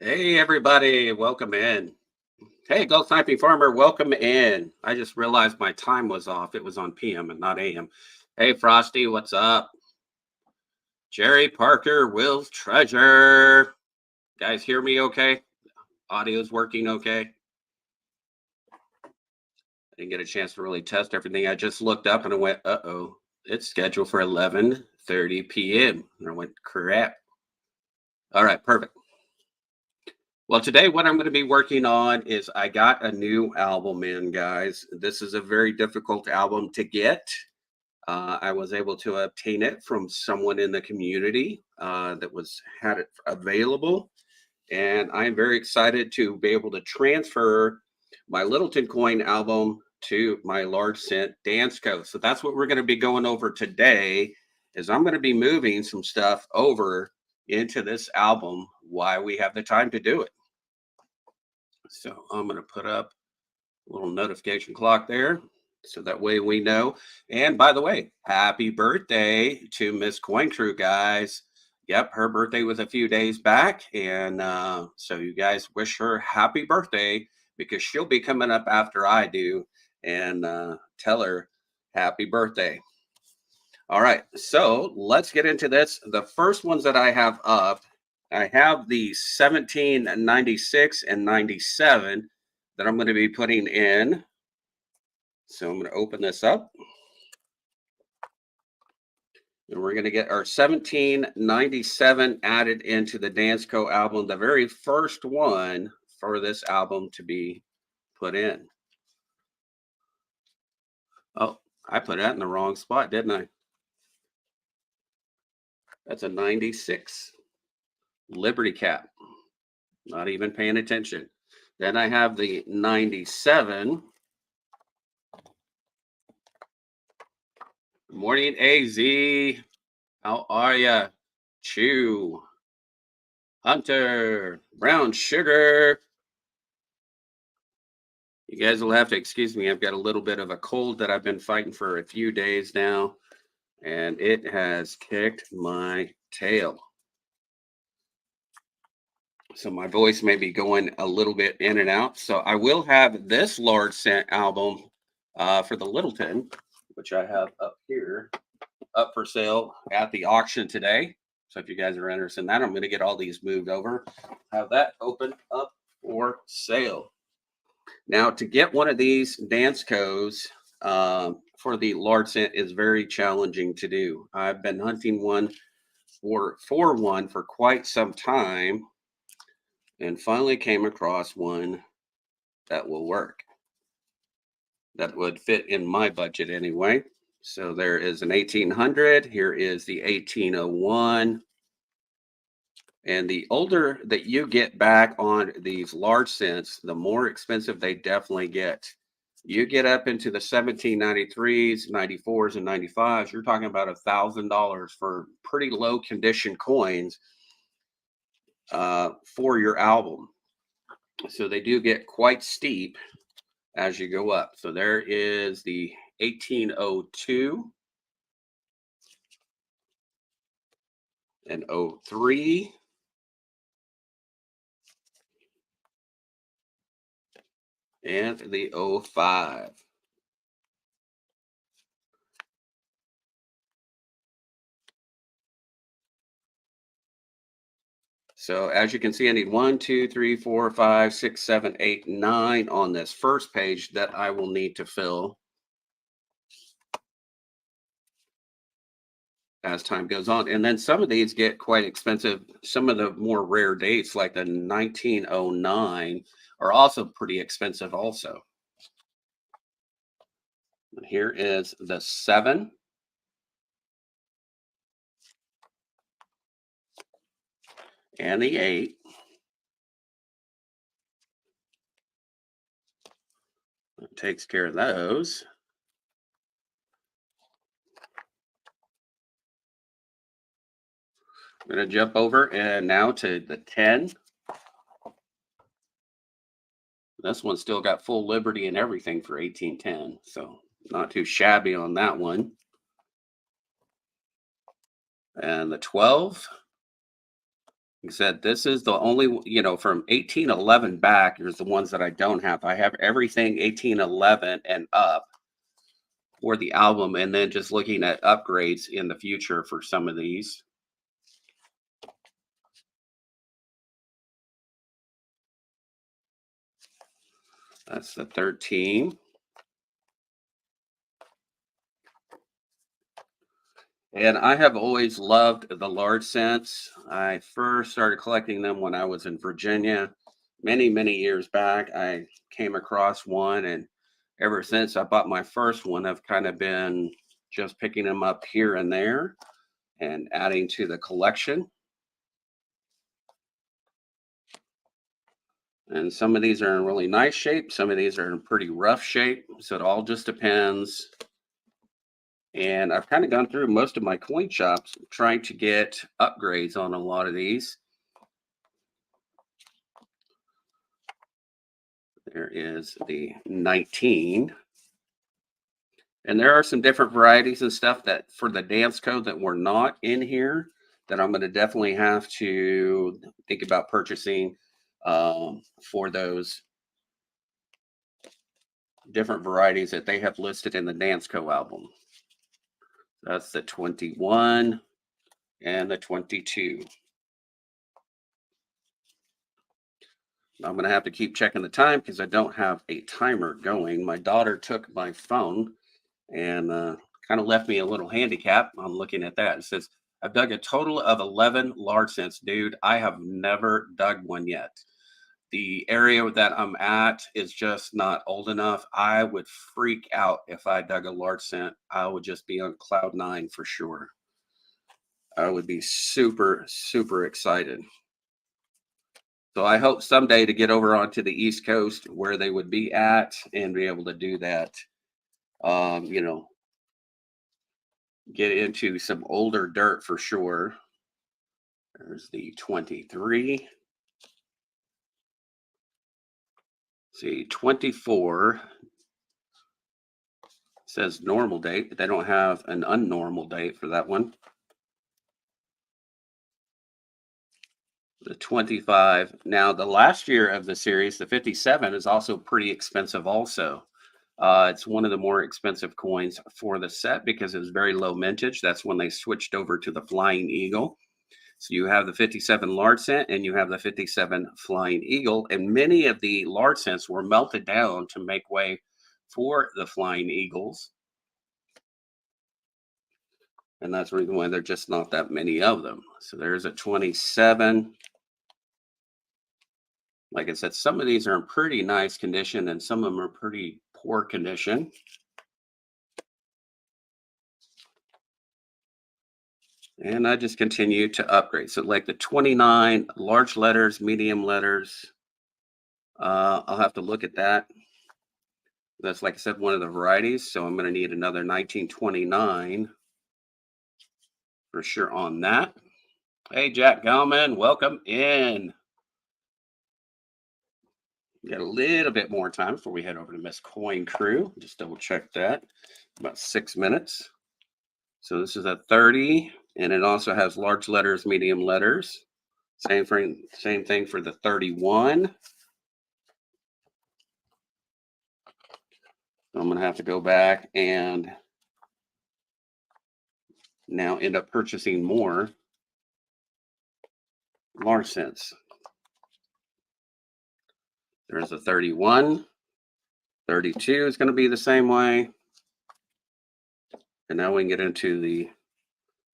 Hey everybody, welcome in. Hey, Go Sniping Farmer, welcome in. I just realized my time was off. It was on PM and not AM. Hey Frosty, what's up? Jerry Parker, Will's Treasure. Guys, hear me okay? Audio's working okay? I didn't get a chance to really test everything. I just looked up and I went, uh-oh, it's scheduled for 11:30 p.m. And I went, crap. All right, perfect. Well, today what I'm going to be working on is I got a new album in, guys. This is a very difficult album to get. I was able to obtain it from someone in the community that was had it available, and I'm very excited to be able to transfer my Littleton Coin album to my large cent Dansko. So that's what we're going to be going over today. Is I'm going to be moving some stuff over into this album while we have the time to do it. So I'm going to put up a little notification clock there so that way we know. And by the way, happy birthday to Miss Coin Crew, guys. Yep, her birthday was a few days back. And so you guys wish her happy birthday because she'll be coming up after I do and tell her happy birthday. All right, so let's get into this. The first ones that I have up, I have the 1796 and 97 that I'm going to be putting in. So I'm going to open this up and we're going to get our 1797 added into the Dansko album, the very first one for this album to be put in. Oh, I put that in the wrong spot, didn't I? That's a 96 Liberty Cap. Not even paying attention. Then I have the 97. Good morning, AZ. How are ya? Chew. Hunter. Brown Sugar. You guys will have to excuse me. I've got a little bit of a cold that I've been fighting for a few days now, and it has kicked my tail. So my voice may be going a little bit in and out. So I will have this large cent album for the Littleton, which I have up here, up for sale at the auction today. So if you guys are interested in that, I'm going to get all these moved over, have that open up for sale. Now, to get one of these Danskos for the large cent is very challenging to do. I've been hunting one for one for quite some time and finally came across one that will work. That would fit in my budget anyway. So there is an 1800. Here is the 1801. And the older that you get back on these large cents, the more expensive they definitely get. You get up into the 1793s, 94s, and 95s, you're talking about $1,000 for pretty low condition coins for your album. So they do get quite steep as you go up. So there is the 1802 and 03 and the 05. So as you can see, I need 1, 2, 3, 4, 5, 6, 7, 8, 9 on this first page that I will need to fill as time goes on. And then some of these get quite expensive. Some of the more rare dates, like the 1909, are also pretty expensive also. And here is the 7. And the 8. It takes care of those. I'm going to jump over and now to the 10. This one still got full liberty and everything for 1810. So not too shabby on that one. And the 12. Like I said, this is the only, from 1811 back, here's the ones that I don't have. I have everything 1811 and up for the album, and then just looking at upgrades in the future for some of these. That's the 13. And I have always loved the large cents. I first started collecting them when I was in Virginia many, many years back. I came across one, and ever since I bought my first one, I've kind of been just picking them up here and there and adding to the collection. And some of these are in really nice shape, some of these are in pretty rough shape. So it all just depends. And I've kind of gone through most of my coin shops trying to get upgrades on a lot of these. There is the 19. And there are some different varieties and stuff that for the dance code that were not in here that I'm going to definitely have to think about purchasing for those different varieties that they have listed in the Danceco album. That's the 21 and the 22. I'm going to have to keep checking the time because I don't have a timer going. My daughter took my phone and kind of left me a little handicap. I'm looking at that. It says, I've dug a total of 11 large cents. Dude, I have never dug one yet. The area that I'm at is just not old enough. I would freak out if I dug a large cent. I would just be on cloud nine for sure. I would be super, super excited. So I hope someday to get over onto the East Coast where they would be at and be able to do that. Get into some older dirt for sure. There's the 23. See, 24 says normal date, but they don't have an unnormal date for that one. The 25. Now, the last year of the series, the 57, is also pretty expensive also. It's one of the more expensive coins for the set because it was very low mintage. That's when they switched over to the Flying Eagle. So you have the 57 large cent and you have the 57 Flying Eagle. And many of the large cents were melted down to make way for the Flying Eagles. And that's the reason why there's just not that many of them. So there's a 27. Like I said, some of these are in pretty nice condition and some of them are pretty poor condition. And I just continue to upgrade. So like the 29 large letters, medium letters, I'll have to look at that. That's, like I said, one of the varieties. So I'm going to need another 1929 for sure on that. Hey, Jack Gellman, welcome in. We got a little bit more time before we head over to Miss Coin Crew. Just double check that. About 6 minutes. So this is a 30, and it also has large letters, medium letters. Same thing for the 31. I'm going to have to go back and now end up purchasing more large cents. There's a 31. 32 is going to be the same way. And now we can get into the,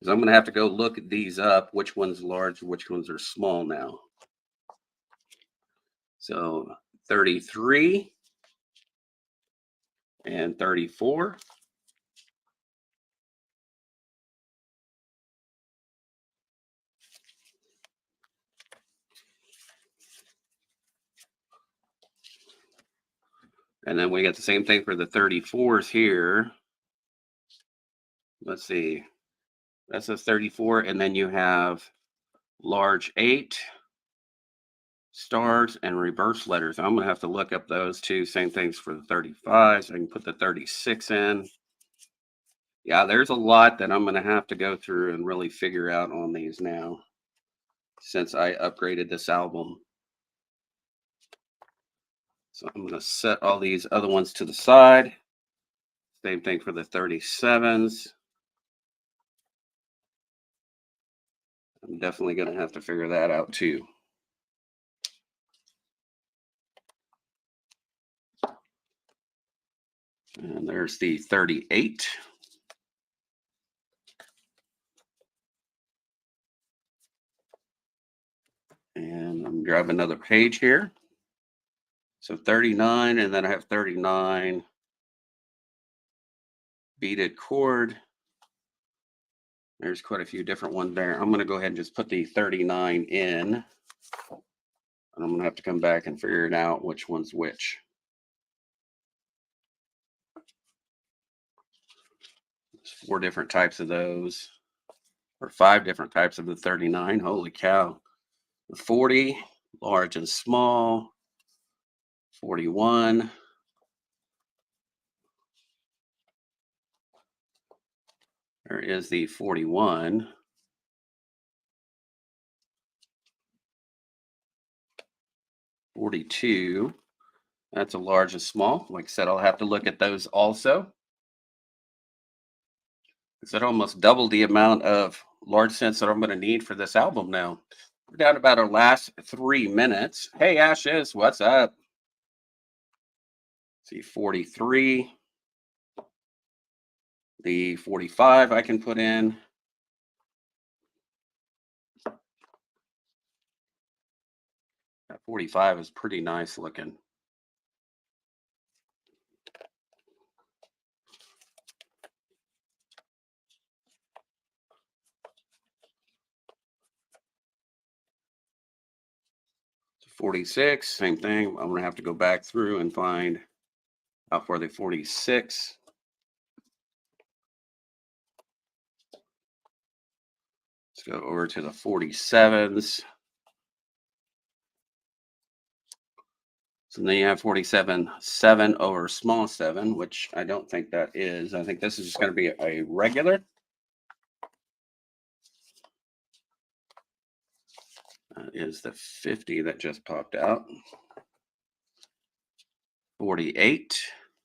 because I'm going to have to go look at these up, which one's large, which ones are small now. So 33 and 34. And then we got the same thing for the 34s here. Let's see. That's a 34. And then you have large 8 stars and reverse letters. I'm going to have to look up those two. Same things for the 35. So I can put the 36 in. Yeah, there's a lot that I'm going to have to go through and really figure out on these now. since I upgraded this album. So I'm going to set all these other ones to the side. Same thing for the 37s. I'm definitely going to have to figure that out too. And there's the 38. And I'm grab another page here. So 39, and then I have 39 beaded cord. There's quite a few different ones there. I'm going to go ahead and just put the 39 in. And I'm going to have to come back and figure it out which one's which. There's 4 different types of those, or 5 different types of the 39. Holy cow. The 40, large and small. 41. There is the 41. 42. That's a large and small. Like I said, I'll have to look at those also. That almost doubled the amount of large cents that I'm going to need for this album now. We're down about our last 3 minutes. Hey, Ashes, what's up? See, 43. The 45 I can put in. That 45 is pretty nice looking. So 46, same thing. I'm going to have to go back through and find out for the 46. Let's go over to the 47s. So then you have 47, 7 over small 7, which I don't think that is. I think this is just going to be a regular. That is the 50 that just popped out. 48.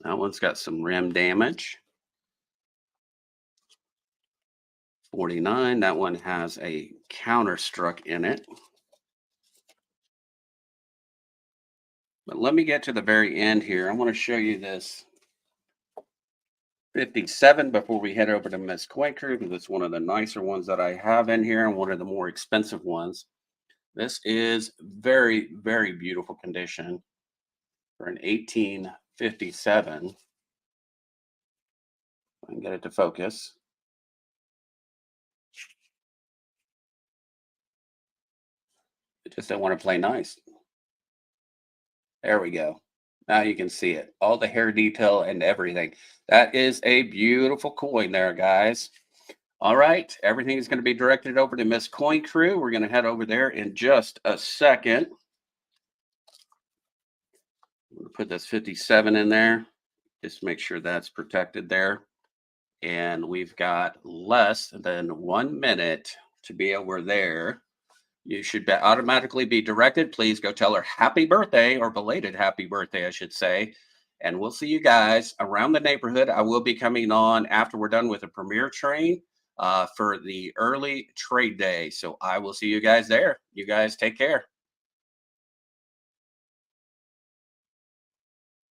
That one's got some rim damage. 49. That one has a counter struck in it. But let me get to the very end here. I want to show you this 57 before we head over to Miss Quaker, because it's one of the nicer ones that I have in here and one of the more expensive ones. This is very, very beautiful condition for an 1857. I can get it to focus. I just don't want to play nice. There we go. Now you can see it. All the hair detail and everything. That is a beautiful coin there, guys. All right. Everything is going to be directed over to Miss Coin Crew. We're going to head over there in just a second. We'll put this 57 in there. Just make sure that's protected there. And we've got less than 1 minute to be over there. You should automatically be directed. Please go tell her happy birthday, or belated happy birthday, I should say. And we'll see you guys around the neighborhood. I will be coming on after we're done with the Premier Train for the early trade day. So I will see you guys there. You guys take care.